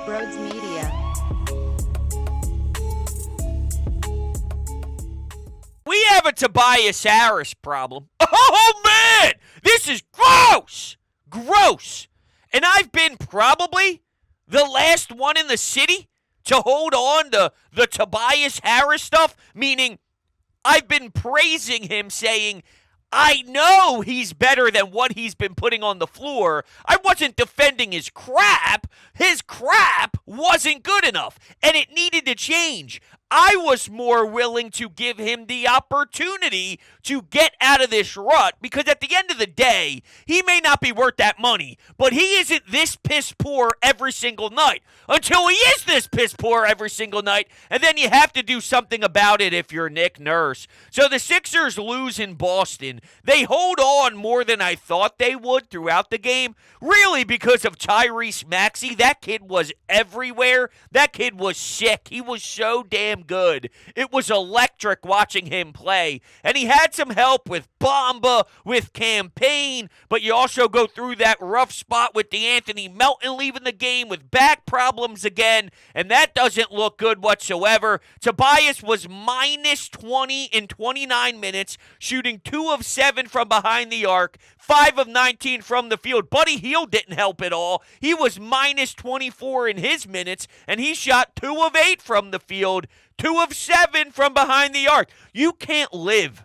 Brodes Media. We have a Tobias Harris problem. Oh, man! This is gross! Gross! And I've been probably the last one in the city to hold on to the Tobias Harris stuff, meaning I've been praising him, saying, I know he's better than what he's been putting on the floor. I wasn't defending his crap. His crap wasn't good enough, and it needed to change. I was more willing to give him the opportunity to get out of this rut because at the end of the day, he may not be worth that money, but he isn't this piss poor every single night until he is this piss poor every single night, and then you have to do something about it if you're Nick Nurse. So the Sixers lose in Boston. They hold on more than I thought they would throughout the game, really because of Tyrese Maxey. That kid was everywhere. That kid was sick. He was so damn good. It was electric watching him play. And he had some help with Bamba, with Campaign, but you also go through that rough spot with DeAnthony Melton leaving the game with back problems again, and that doesn't look good whatsoever. Tobias was minus 20 in 29 minutes, shooting 2 of 7 from behind the arc, 5 of 19 from the field. Buddy Hield didn't help at all. He was minus 24 in his minutes, and he shot 2 of 8 from the field, 2 of 7 from behind the arc. You can't live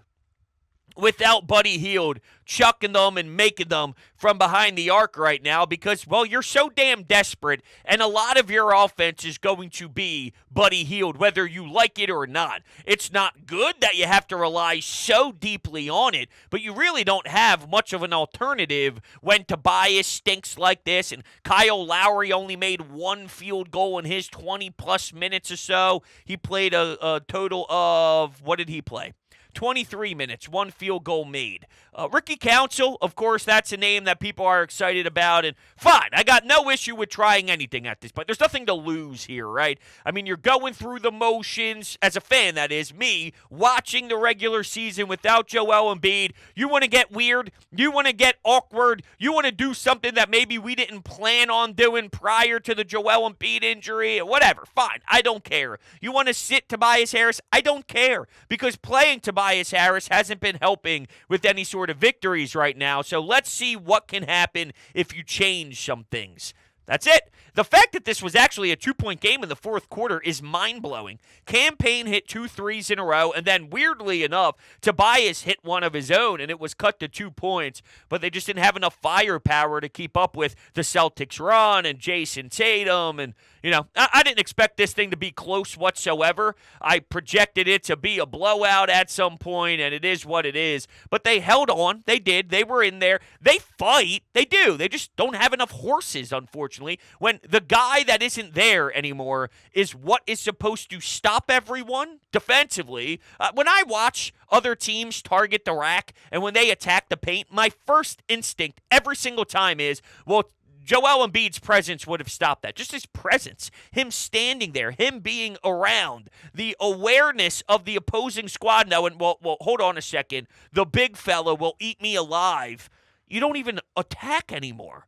without Buddy Hield chucking them and making them from behind the arc right now because, well, you're so damn desperate, and a lot of your offense is going to be Buddy Hield, whether you like it or not. It's not good that you have to rely so deeply on it, but you really don't have much of an alternative when Tobias stinks like this, and Kyle Lowry only made 1 field goal in his 20-plus minutes or so. He played a total of, what did he play? 23 minutes, 1 field goal made. Ricky Council, of course, that's a name that people are excited about, and fine, I got no issue with trying anything at this point. There's nothing to lose here, right? I mean, you're going through the motions, as a fan, that is, me, watching the regular season without Joel Embiid. You want to get weird, you want to get awkward, you want to do something that maybe we didn't plan on doing prior to the Joel Embiid injury, or whatever, fine, I don't care. You want to sit Tobias Harris? I don't care, because playing Tobias Harris hasn't been helping with any sort of victories right now. So let's see what can happen if you change some things. That's it. The fact that this was actually a 2-point game in the fourth quarter is mind-blowing. Campaign hit 2 threes in a row, and then, weirdly enough, Tobias hit one of his own, and it was cut to 2 points, but they just didn't have enough firepower to keep up with the Celtics run and Jason Tatum, and, you know, I didn't expect this thing to be close whatsoever. I projected it to be a blowout at some point, and it is what it is, but they held on. They did. They were in there. They fight. They do. They just don't have enough horses, unfortunately, when the guy that isn't there anymore is what is supposed to stop everyone defensively. When I watch other teams target the rack and when they attack the paint, my first instinct every single time is, well, Joel Embiid's presence would have stopped that. Just his presence, him standing there, him being around, the awareness of the opposing squad knowing, well, hold on a second, the big fella will eat me alive. You don't even attack anymore.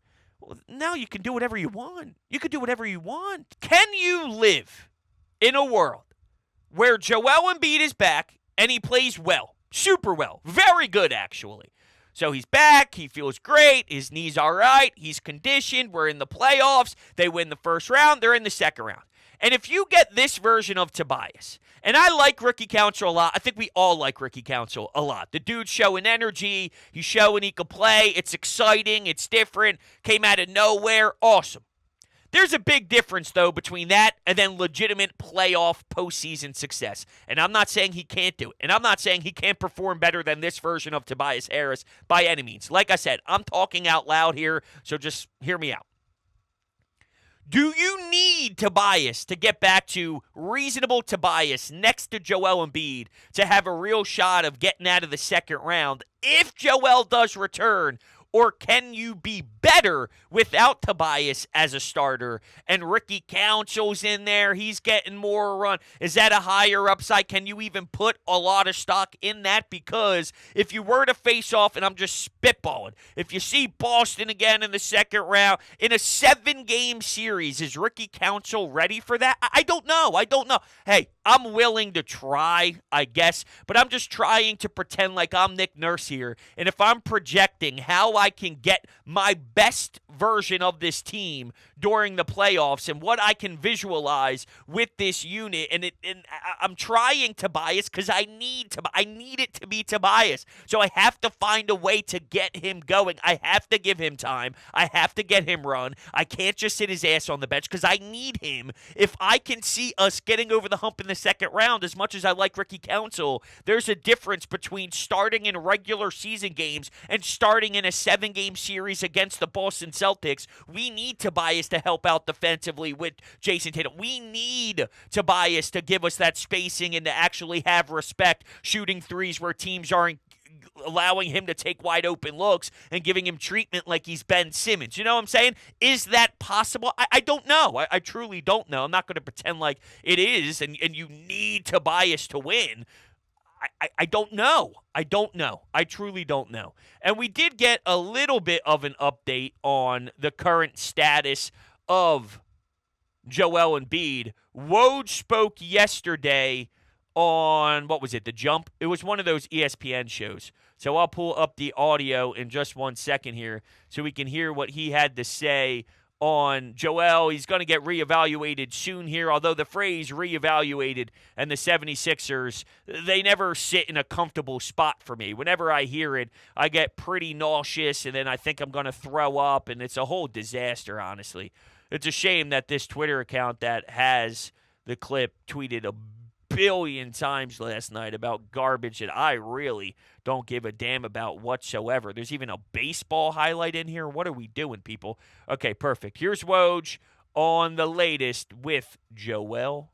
Now you can do whatever you want. You can do whatever you want. Can you live in a world where Joel Embiid is back and he plays well, super well, very good actually? So he's back, he feels great, his knee's all right, he's conditioned, we're in the playoffs, they win the first round, they're in the second round. And if you get this version of Tobias, and I like Ricky Council a lot. I think we all like Ricky Council a lot. The dude's showing energy. He's showing he can play. It's exciting. It's different. Came out of nowhere. Awesome. There's a big difference, though, between that and then legitimate playoff postseason success. And I'm not saying he can't do it. And I'm not saying he can't perform better than this version of Tobias Harris by any means. Like I said, I'm talking out loud here, so just hear me out. Do you need Tobias to get back to reasonable Tobias next to Joel Embiid to have a real shot of getting out of the second round if Joel does return? Or can you be better without Tobias as a starter? And Ricky Council's in there. He's getting more run. Is that a higher upside? Can you even put a lot of stock in that? Because if you were to face off, and I'm just spitballing, if you see Boston again in the second round, in a 7-game series, is Ricky Council ready for that? I don't know. Hey, I'm willing to try, I guess, but I'm just trying to pretend like I'm Nick Nurse here. And if I'm projecting how I can get my best version of this team during the playoffs and what I can visualize with this unit, and I'm trying Tobias because I need it to be Tobias. So I have to find a way to get him going. I have to give him time. I have to get him run. I can't just sit his ass on the bench because I need him. If I can see us getting over the hump in the second round, as much as I like Ricky Council, there's a difference between starting in regular season games and starting in a 7-game series against the Boston Celtics. We need Tobias to help out defensively with Jason Tatum. We need Tobias to give us that spacing and to actually have respect shooting threes where teams aren't allowing him to take wide open looks and giving him treatment like he's Ben Simmons. You know what I'm saying? Is that possible? I don't know. I truly don't know. I'm not going to pretend like it is, and you need Tobias to win. I don't know. I truly don't know. And we did get a little bit of an update on the current status of Joel Embiid. Woj spoke yesterday on, what was it, The Jump? It was one of those ESPN shows. So I'll pull up the audio in just 1 second here so we can hear what he had to say on Joel. He's going to get reevaluated soon here, although the phrase reevaluated and the 76ers, they never sit in a comfortable spot for me. Whenever I hear it, I get pretty nauseous, and then I think I'm going to throw up, and it's a whole disaster, honestly. It's a shame that this Twitter account that has the clip tweeted a billion times last night about garbage that I really don't give a damn about whatsoever. There's even a baseball highlight in here. What are we doing, people? Okay, perfect. Here's Woj on the latest with Joel,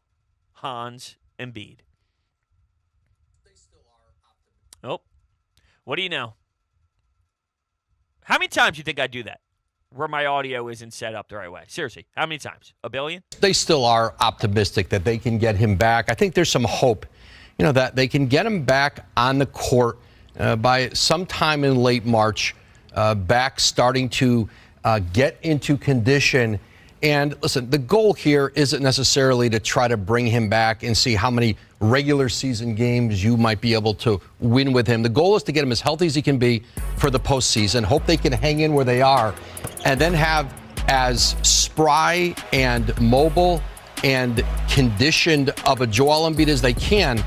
Hans, Embiid. Oh, what do you know? How many times do you think I do that where my audio isn't set up the right way? Seriously, how many times? A billion? They still are optimistic that they can get him back. I think there's some hope, that they can get him back on the court by sometime in late March, back starting to get into condition. And listen, the goal here isn't necessarily to try to bring him back and see how many regular season games you might be able to win with him. The goal is to get him as healthy as he can be for the postseason. Hope they can hang in where they are, and then have as spry and mobile and conditioned of a Joel Embiid as they can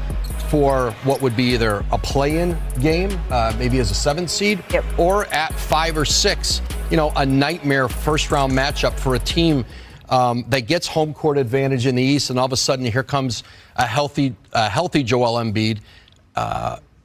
for what would be either a play-in game, maybe as a 7th seed, or at 5 or 6, a nightmare first-round matchup for a team that gets home court advantage in the East, and all of a sudden here comes a healthy Joel Embiid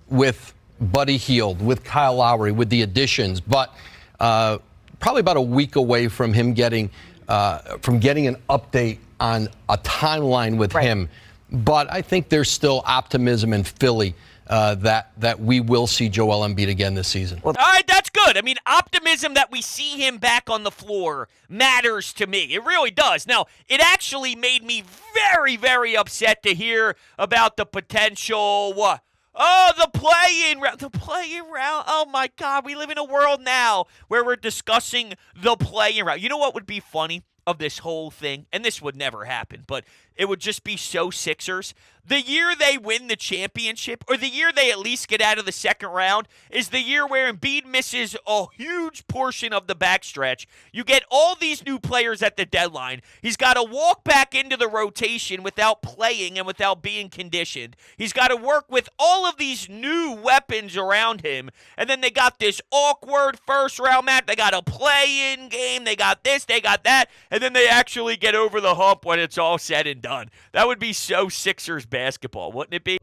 with Buddy Hield, with Kyle Lowry, with the additions, but probably about a week away from him getting an update on a timeline with him. But I think there's still optimism in Philly that we will see Joel Embiid again this season. All right, that's good. I mean, optimism that we see him back on the floor matters to me. It really does. Now, it actually made me very, very upset to hear about the potential the play-in round. The play-in round. Oh, my God. We live in a world now where we're discussing the play-in round. You know what would be funny of this whole thing? And this would never happen, but it would just be so Sixers. The year they win the championship, or the year they at least get out of the second round, is the year where Embiid misses a huge portion of the backstretch. You get all these new players at the deadline. He's got to walk back into the rotation without playing and without being conditioned. He's got to work with all of these new weapons around him. And then they got this awkward first-round match. They got a play-in game. They got this, they got that. And then they actually get over the hump when it's all said and done. That would be so Sixers basketball, wouldn't it be?